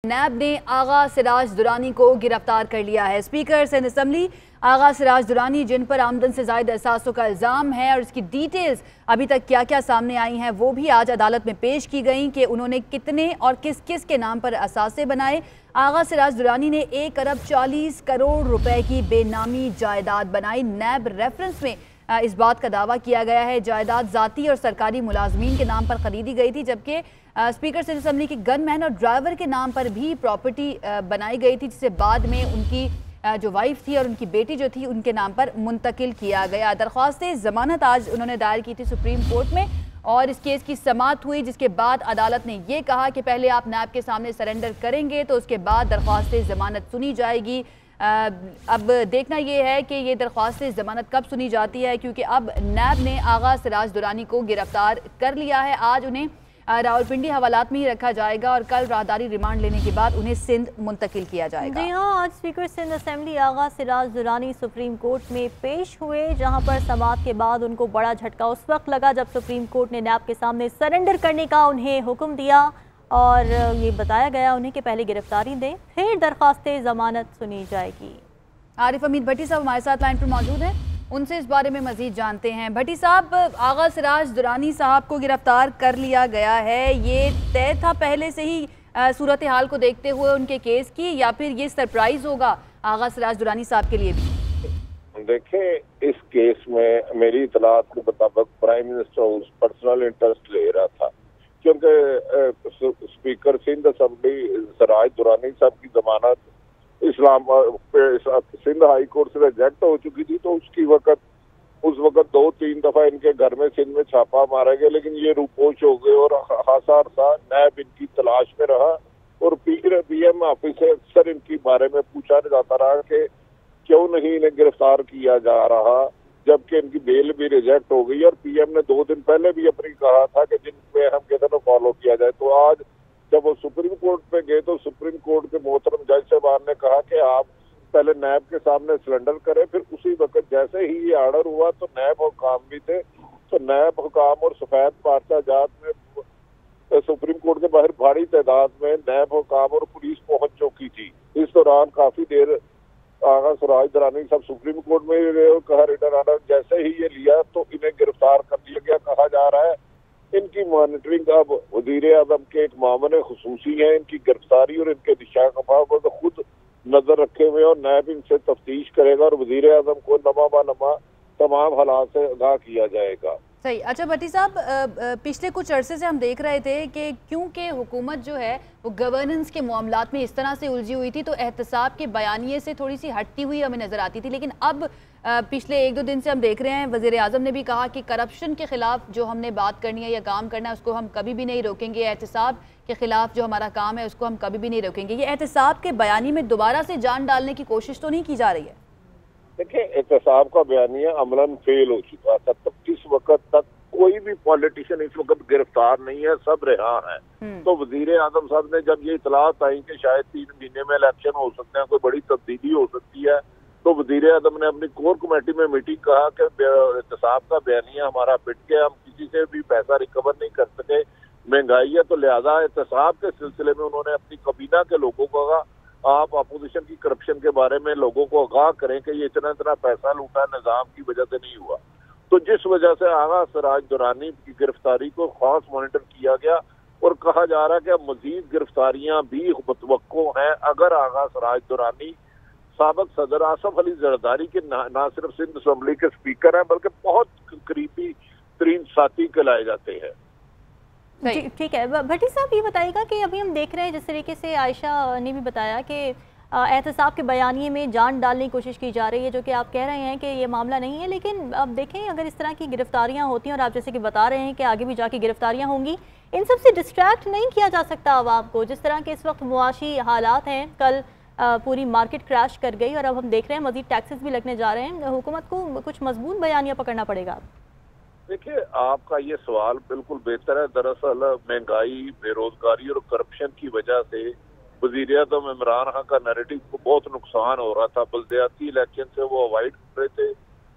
नैब ने आगा सिराज दुरानी को गिरफ्तार कर लिया है। स्पीकर सिंध असम्बली आगा सिराज दुरानी, जिन पर आमदन से ज़ायद असासों का इल्ज़ाम है और इसकी डिटेल्स अभी तक क्या क्या सामने आई हैं, वो भी आज अदालत में पेश की गई कि उन्होंने कितने और किस किस के नाम पर असासे बनाए। आगा सिराज दुरानी ने 1 अरब 40 करोड़ रुपए की बेनामी जायदाद बनाई। नैब रेफरेंस में इस बात का दावा किया गया है जायदाद ज़ाती और सरकारी मुलाजमीन के नाम पर खरीदी गई थी, जबकि स्पीकर सिंध असम्बली के गनमैन और ड्राइवर के नाम पर भी प्रॉपर्टी बनाई गई थी, जिसे बाद में उनकी जो वाइफ थी और उनकी बेटी जो थी उनके नाम पर मुंतकिल किया गया। दरख्वास्त ज़मानत आज उन्होंने दायर की थी सुप्रीम कोर्ट में और इस केस की समाअत हुई, जिसके बाद अदालत ने ये कहा कि पहले आप नैब के सामने सरेंडर करेंगे तो उसके बाद दरख्वास्त ज़मानत सुनी जाएगी। अब देखना ये है कि ये दरख्वास्त ज़मानत कब सुनी जाती है, क्योंकि अब नैब ने आगा सिराज दुरानी को गिरफ्तार कर लिया है। आज उन्हें रावलपिंडी हवालात में ही रखा जाएगा और कल राहदारी रिमांड लेने के बाद उन्हें सिंध मुंतकिल किया जाएगा। जी हाँ, आज स्पीकर सिंध असेंबली आगा सिराज दुरानी सुप्रीम कोर्ट में पेश हुए, जहां पर समाअत के बाद उनको बड़ा झटका उस वक्त लगा जब सुप्रीम कोर्ट ने नैब के सामने सरेंडर करने का उन्हें हुक्म दिया और ये बताया गया उन्हें कि पहले गिरफ्तारी दें, फिर दरख्वास्त ज़मानत सुनी जाएगी। आरिफ अमीद भट्टी साहब हमारे साथ लाइन पर मौजूद हैं, उनसे इस बारे में मजीद जानते हैं। भट्टी साहब, आगा सिराज दुरानी साहब को गिरफ्तार कर लिया गया है, ये तय था पहले से ही सूरत हाल को देखते हुए उनके केस की, या फिर ये सरप्राइज होगा आगा सिराज दुरानी साहब के लिए भी? देखें, इस केस में मेरी इतलात के मुताबिक प्राइम मिनिस्टर पर्सनल इंटरेस्ट ले रहा था, क्योंकि स्पीकर सिंध असेंबली सिराज दुरानी साहब की जमानत सिंध हाई कोर्ट से रिजेक्ट हो चुकी थी, तो उस वक्त 2-3 दफा इनके घर में सिंध में छापा मारा गया, लेकिन ये रूपोश हो गए और खासा अरसा नैब इनकी तलाश में रहा और PM ऑफिस से अक्सर इनके बारे में पूछा जाता रहा कि क्यों नहीं इन्हें गिरफ्तार किया जा रहा, जबकि इनकी बेल भी रिजेक्ट हो गई और PM ने 2 दिन पहले भी अपनी कहा था कि जिनमें हम कहते हैं फॉलो किया जाए। तो आज जब वो सुप्रीम कोर्ट पे गए तो सुप्रीम कोर्ट के मोहतरम जज साहबान ने कहा कि आप पहले नैब के सामने सरेंडर करें। फिर उसी वक्त जैसे ही ये आर्डर हुआ तो नैब हुकाम भी थे, तो नैब हुकाम और सफेद पार्चा जात में सुप्रीम कोर्ट के बाहर भारी तादाद में नैब हुकाम और पुलिस पहुंच चुकी थी। इस दौरान काफी देर आगा सिराज दुरानी साहब सुप्रीम कोर्ट में रहे और कहा रिटर्न आर्डर जैसे ही ये लिया तो इन्हें गिरफ्तार कर लिया गया। कहा जा रहा है इनकी मॉनिटरिंग अब वज़ीर आज़म के एक मामले खुसूसी है, इनकी गिरफ्तारी और इनके दिशा कफा पर तो खुद नजर रखे हुए और नैब इनसे तफ्तीश करेगा और वज़ीर आज़म को नमा बनमा तमाम हालात से आगाह किया जाएगा। सही। अच्छा भट्टी साहब, पिछले कुछ अरसे से हम देख रहे थे कि क्योंकि हुकूमत जो है वो गवर्नेंस के मामलात में इस तरह से उलझी हुई थी, तो एहतसाब के बयानिए से थोड़ी सी हटती हुई हमें नजर आती थी, लेकिन अब पिछले 1-2 दिन से हम देख रहे हैं वज़ीर आज़म ने भी कहा कि करप्शन के खिलाफ जो हमने बात करनी है या काम करना है उसको हम कभी भी नहीं रोकेंगे, एहतसाब के खिलाफ जो हमारा काम है उसको हम कभी भी नहीं रोकेंगे। ये एहतसाब के बयानी में दोबारा से जान डालने की कोशिश तो नहीं की जा रही है? देखिए, एहतसाब का बयानिया अमलन फेल हो चुका था, तब इस वक्त तक कोई भी पॉलिटिशियन इस वक्त गिरफ्तार नहीं है, सब रिहा है। तो वजीर आजम साहब ने जब ये इतलात आई कि शायद 3 महीने में इलेक्शन हो सकते हैं, कोई बड़ी तब्दीली हो सकती है, तो वजीर आजम ने अपनी कोर कमेटी में मीटिंग कहा कि एहतसाब का बयानिया हमारा पिट गया, हम किसी से भी पैसा रिकवर नहीं कर सके, महंगाई है, तो लिहाजा एहतसाब के सिलसिले में उन्होंने अपनी कबीना के लोगों को कहा आप अपोजिशन की करप्शन के बारे में लोगों को आगाह करें कि ये इतना पैसा लूटा निजाम की वजह से नहीं हुआ। तो जिस वजह से आगा सिराज दुरानी की गिरफ्तारी को खास मॉनिटर किया गया और कहा जा रहा है कि अब मजीद गिरफ्तारियां भी मुतवक्को हैं अगर आगा सिराज दुरानी साबिक सदर आसफ अली जरदारी के ना सिर्फ सिंध असम्बली के स्पीकर हैं बल्कि बहुत करीबी तरीन साथी कहलाए जाते हैं। ठीक है भट्टी साहब, ये बताइएगा कि अभी हम देख रहे हैं जिस तरीके से आयशा ने भी बताया कि एहतसाब के बयानिए में जान डालने की कोशिश की जा रही है, जो कि आप कह रहे हैं कि ये मामला नहीं है, लेकिन अब देखें अगर इस तरह की गिरफ्तारियां होती हैं और आप जैसे कि बता रहे हैं कि आगे भी जाके गिरफ्तारियां होंगी, इन सब से डिस्ट्रैक्ट नहीं किया जा सकता आवाम को? जिस तरह के इस वक्त मुआशी हालात हैं, कल पूरी मार्केट क्रैश कर गई और अब हम देख रहे हैं मजीद टैक्सेस भी लगने जा रहे हैं, हुकूमत को कुछ मजबूत बयानिया पकड़ना पड़ेगा। देखिए, आपका ये सवाल बिल्कुल बेहतर है। दरअसल महंगाई, बेरोजगारी और करप्शन की वजह से वज़ीर आज़म इमरान खान का नैरेटिव को बहुत नुकसान हो रहा था। बल्दियाती इलेक्शन से वो अवॉइड कर रहे थे,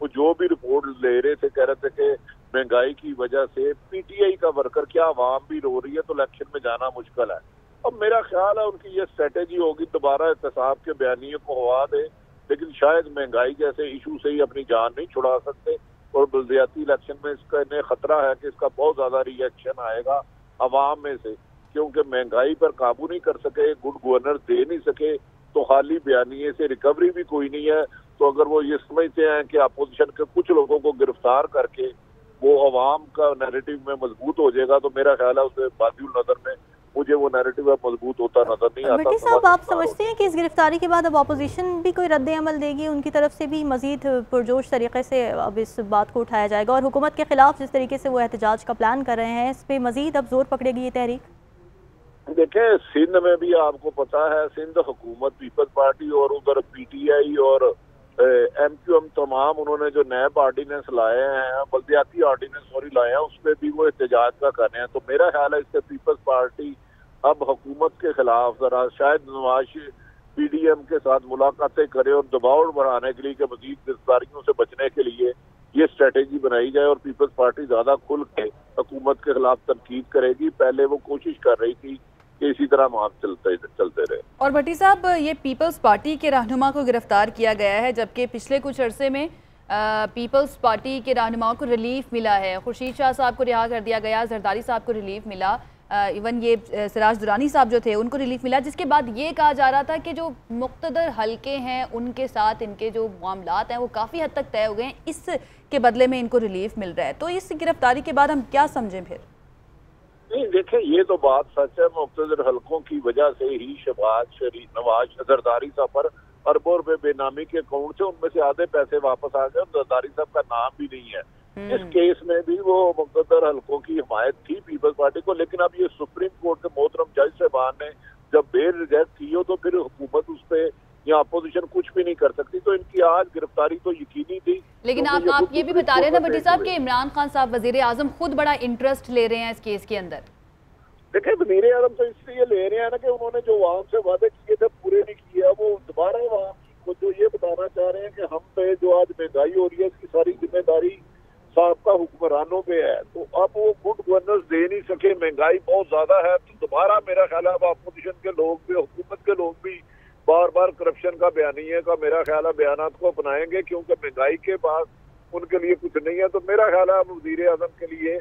वो जो भी रिपोर्ट ले रहे थे कह रहे थे कि महंगाई की वजह से PTI का वर्कर क्या, आवाम भी रो रही है तो इलेक्शन में जाना मुश्किल है। अब मेरा ख्याल है उनकी ये स्ट्रेटेजी होगी दोबारा एहतसाब के बयानियों को हवा दे, लेकिन शायद महंगाई जैसे इशू से ही अपनी जान नहीं छुड़ा सकते। और बलदियाती इलेक्शन में इसका इन्हें खतरा है कि इसका बहुत ज्यादा रिएक्शन आएगा अवाम में से, क्योंकि महंगाई पर काबू नहीं कर सके, गुड गवर्नर दे नहीं सके, तो खाली बयानिए से रिकवरी भी कोई नहीं है। तो अगर वो ये समझते हैं कि अपोजिशन के कुछ लोगों को गिरफ्तार करके वो अवाम का नैरेटिव में मजबूत हो जाएगा, तो मेरा ख्याल है उसे बादियुल नजर में मुझे वो नैरेटिव मजबूत होता नजर नहीं आता। भट्टी साहब, आप समझते हैं कि इस गिरफ्तारी के बाद अब अपोजिशन भी कोई रद्द अमल देगी, उनकी तरफ से भी मजीद पुरजोश तरीके से अब इस बात को उठाया जाएगा, और हुकूमत के खिलाफ जिस तरीके से वो एहतजाज का प्लान कर रहे हैं इस पर मजीद अब जोर पकड़ेगी ये तहरीक? देखें, सिंध में भी आपको पता है, सिंध हुकूमत पीपल्स पार्टी और उधर पीटीआई और एमक्यूएम तमाम उन्होंने जो नए ऑर्डिनेंस लाए हैं, बल्दियाती ऑर्डिनेंस लाए हैं, उस पर भी वो एहतजाज का कर रहे हैं। तो मेरा ख्याल है इससे पीपल्स पार्टी अब हुकूमत के खिलाफ जरा शायद नवाज पीडीएम के साथ मुलाकातें करे और दबाव बढ़ाने के लिए कि मजीद गिरफ्तारियों से बचने के लिए ये स्ट्रेटेजी बनाई जाए, और पीपल्स पार्टी ज्यादा खुल के हुकूमत के खिलाफ तनकीद करेगी। पहले वो कोशिश कर रही थी कि इसी तरह मामले चलते रहे। और भट्टी साहब, ये पीपल्स पार्टी के रहनुमा को गिरफ्तार किया गया है, जबकि पिछले कुछ अरसे में पीपल्स पार्टी के रहनुमाओं को रिलीफ मिला है। खुर्शीद शाह साहब को रिहा कर दिया गया, जरदारी साहब को रिलीफ मिला, इवन ये सिराज दुरानी साहब जो थे उनको रिलीफ मिला, जिसके बाद ये कहा जा रहा था कि जो मुक़्तदर हल्के हैं उनके साथ इनके जो मामलात हैं वो काफ़ी हद तक तय हो गए हैं, इसके बदले में इनको रिलीफ मिल रहा है। तो इस गिरफ्तारी के बाद हम क्या समझें फिर? नहीं, देखें, ये तो बात सच है, मुक़्तदर हल्कों की वजह से ही शहबाज शरीफ, नवाज, जरदारी साहब पर अरबों रुपए बेनामी के अकाउंट से उनमें से आधे पैसे वापस आ गए और जरदारी साहब का नाम भी नहीं है। इस केस में भी वो मुक़्तदर हल्कों की हिमायत थी पीपल्स पार्टी को, लेकिन अब ये सुप्रीम कोर्ट के मोहतरम जज साहबान ने जब बेल रिजेक्ट की हो तो फिर हुकूमत उस पर या अपोजिशन कुछ भी नहीं कर सकती। तो इनकी आज गिरफ्तारी तो यकीनी थी। लेकिन आप ये भी बता रहे हैं ना भट्टी साहब कि इमरान खान साहब वजीर आजम खुद बड़ा इंटरेस्ट ले रहे हैं इस केस के अंदर। देखिए, वजीर आजम तो इसलिए ले रहे हैं ना कि उन्होंने जो आवाम से वादे किए थे पूरे नहीं किया। वो दोबारा आवाम को जो ये बताना चाह रहे हैं कि हम पे जो आज महंगाई हो रही है इसकी सारी जिम्मेदारी साबका हुक्मरानों पे है। तो अब वो गुड गवर्नेंस दे नहीं सके, महंगाई बहुत ज्यादा है, तो दोबारा मेरा ख्याल है अब अपोजिशन के लोग भी, हुकूमत के लोग भी बार बार करप्शन का बयानिए का मेरा ख्याल है बयानात को अपनाएंगे, क्योंकि महंगाई के बाद उनके लिए कुछ नहीं है। तो मेरा ख्याल है अब वजीर आजम के लिए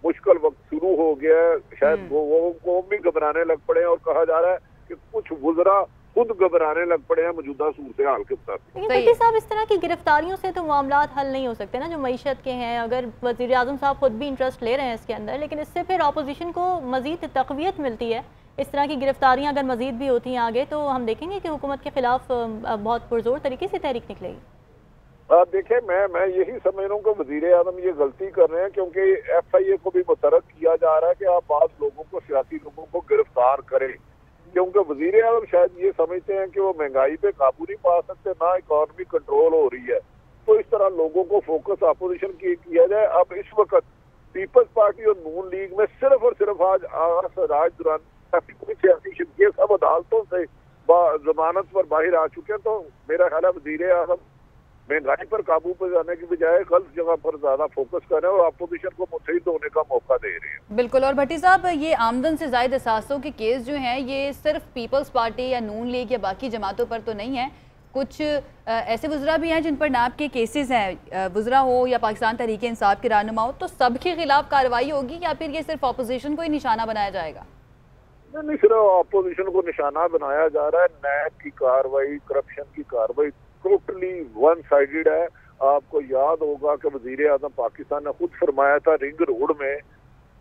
मुश्किल वक्त शुरू हो गया है। शायद वो भी घबराने लग पड़े हैं और कहा जा रहा है कि कुछ वज़रा खुद घबराने लग पड़े हैं मौजूदा सूरत हाल के साथ। लेकिन भट्टी साहब, इस तरह की गिरफ्तारियों से तो मामलात हल नहीं हो सकते ना जो मईशत के हैं। अगर वज़ीर आज़म साहब खुद भी इंटरेस्ट ले रहे हैं इसके अंदर, लेकिन इससे फिर अपोजिशन को मजीद तक़वियत मिलती है। इस तरह की गिरफ्तारियां अगर मजीद भी होती हैं आगे, तो हम देखेंगे कि हुकूमत के खिलाफ बहुत पुरजोर तरीके से तहरीक निकलेगी। देखिए, मैं यही समझ रहा हूँ कि वज़ीर आज़म ये गलती कर रहे हैं, क्योंकि FIA को भी मुतरक किया जा रहा है कि आप बाज़ लोगों को, सियासी लोगों को गिरफ्तार करें, क्योंकि वज़ीर आज़म शायद ये समझते हैं कि वो महंगाई पे काबू नहीं पा सकते, ना इकॉनमी कंट्रोल हो रही है। तो इस तरह लोगों को फोकस अपोजिशन किया जाए। अब इस वक्त पीपल्स पार्टी और नून लीग में सिर्फ और सिर्फ आज राज दुरान कोई सियासी शख्सियत सब अदालतों से जमानत पर बाहर आ चुके हैं। तो मेरा ख्याल है वज़ीर आज़म महंगाई पर काबू पर जाने की बजाय गलत जगह पर ज्यादा फोकस कर रहे हैं और अपोजिशन को मुतहिद होने का मौका दे रहे हैं। बिल्कुल। और भट्टी साहब, ये आमदन से जायद असासों के केस जो हैं ये सिर्फ पीपल्स पार्टी या नून लीग या बाकी जमातों पर तो नहीं है, कुछ ऐसे वज़रा भी हैं जिन पर नाब के केसेस हैं, वज़रा हो या पाकिस्तान तहरीक इंसाफ के रहनुमा हो, तो सबके खिलाफ कार्रवाई होगी या फिर ये सिर्फ अपोजिशन को ही निशाना बनाया जाएगा? नहीं, सिर्फ अपोजिशन को निशाना बनाया जा रहा है। नैब की कार्रवाई, करप्शन की कार्रवाई टोटली वन साइडेड है। आपको याद होगा कि वजीर आजम पाकिस्तान ने खुद फरमाया था रिंग रोड में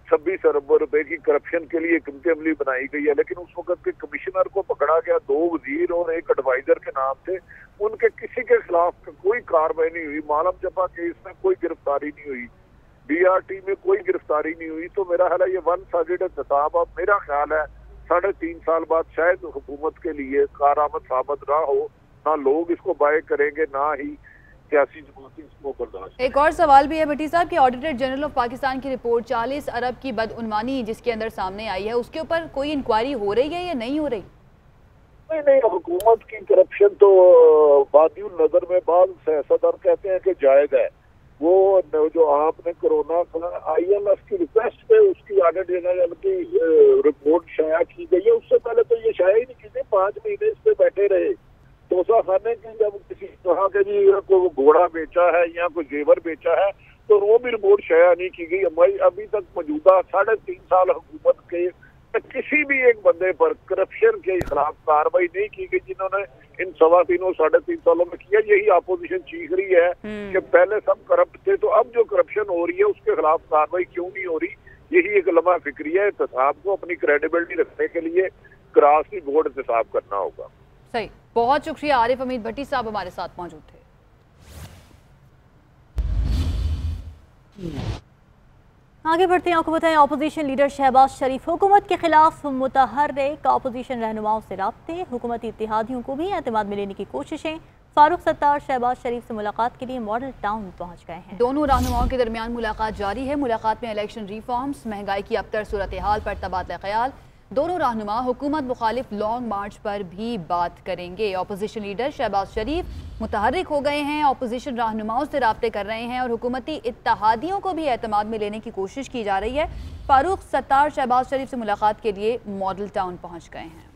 26 अरब रुपए की करप्शन के लिए कमेटी अमली बनाई गई है, लेकिन उस वक्त के कमिश्नर को पकड़ा गया, 2 वजीर और एक एडवाइजर के नाम थे, उनके किसी के खिलाफ कोई कार्रवाई नहीं हुई। मालम जफा केस में कोई गिरफ्तारी नहीं हुई, DRT में कोई गिरफ्तारी नहीं हुई। तो मेरा ख्याल है ये वन साइडेड इंतजाम अब मेरा ख्याल है 3.5 साल बाद शायद हुकूमत के लिए कारआमद साबित ना हो, ना लोग इसको बाय करेंगे, ना ही सियासी जमातें इसको बर्दाश्त। एक और सवाल भी है भट्टी साहब कि ऑडिटर जनरल ऑफ पाकिस्तान की रिपोर्ट 40 अरब की बदउनवानी जिसके अंदर सामने आई है, उसके ऊपर कोई इंक्वायरी हो रही है या नहीं हो रही? नहीं, हुकूमत की करप्शन तो बादियुल नजर में बाद सियासतदान कहते हैं कि जायज है, वो जो आपने कोरोना का IMF की रिक्वेस्ट पे उसकी ऑडिट जनरल की रिपोर्ट शाया की गई है, उससे पहले तो ये शाया ही नहीं की थी। 5 महीने इस पे बैठे रहे तोसा खाने की। जब किसी कहा कि जी कोई घोड़ा बेचा है या कोई जेवर बेचा है तो वो भी रिपोर्ट शाया नहीं की गई। अभी तक मौजूदा 3.5 साल हुकूमत के किसी भी एक बंदे पर करप्शन के खिलाफ कार्रवाई नहीं की गई जिन्होंने इन 3.5 सालों में किया। यही अपोजिशन चीख रही है कि पहले सब करप्ट थे, तो अब जो करप्शन हो रही है उसके खिलाफ कार्रवाई क्यों नहीं हो रही। यही एक लम्हा फिक्री है। एहतसाब को अपनी क्रेडिबिलिटी रखने के लिए क्रॉस की बोर्ड एहतसाब करना होगा। सही, बहुत शुक्रिया। आरिफ हमीद भट्टी साहब हमारे साथ मौजूद थे। आगे बढ़ते हैं, आपको बताएं अपोजिशन लीडर शहबाज शरीफ हुकूमत के खिलाफ मुतहर्रिक अपोजिशन रहनुमाओं से राब्ते, हुकूमती इत्तेहादियों को भी एतमाद में लेने की कोशिशें। फारूक सत्तार शहबाज शरीफ से मुलाकात के लिए मॉडल टाउन पहुंच गए हैं। दोनों रहनुमाओं के दरमियान मुलाकात जारी है। मुलाकात में इलेक्शन रिफॉर्म्स, महंगाई की अबतर सूरत हाल पर तबादला ख्याल। दोनों रहनुमा हुकूमत मुखालिफ लॉन्ग मार्च पर भी बात करेंगे। अपोजिशन लीडर शहबाज शरीफ मुतहर्रिक हो गए हैं, अपोजिशन रहनुमाओं से राब्ते कर रहे हैं और हुकूमती इत्तेहादियों को भी एतमाद में लेने की कोशिश की जा रही है। फारूक सत्तार शहबाज शरीफ से मुलाकात के लिए मॉडल टाउन पहुंच गए हैं।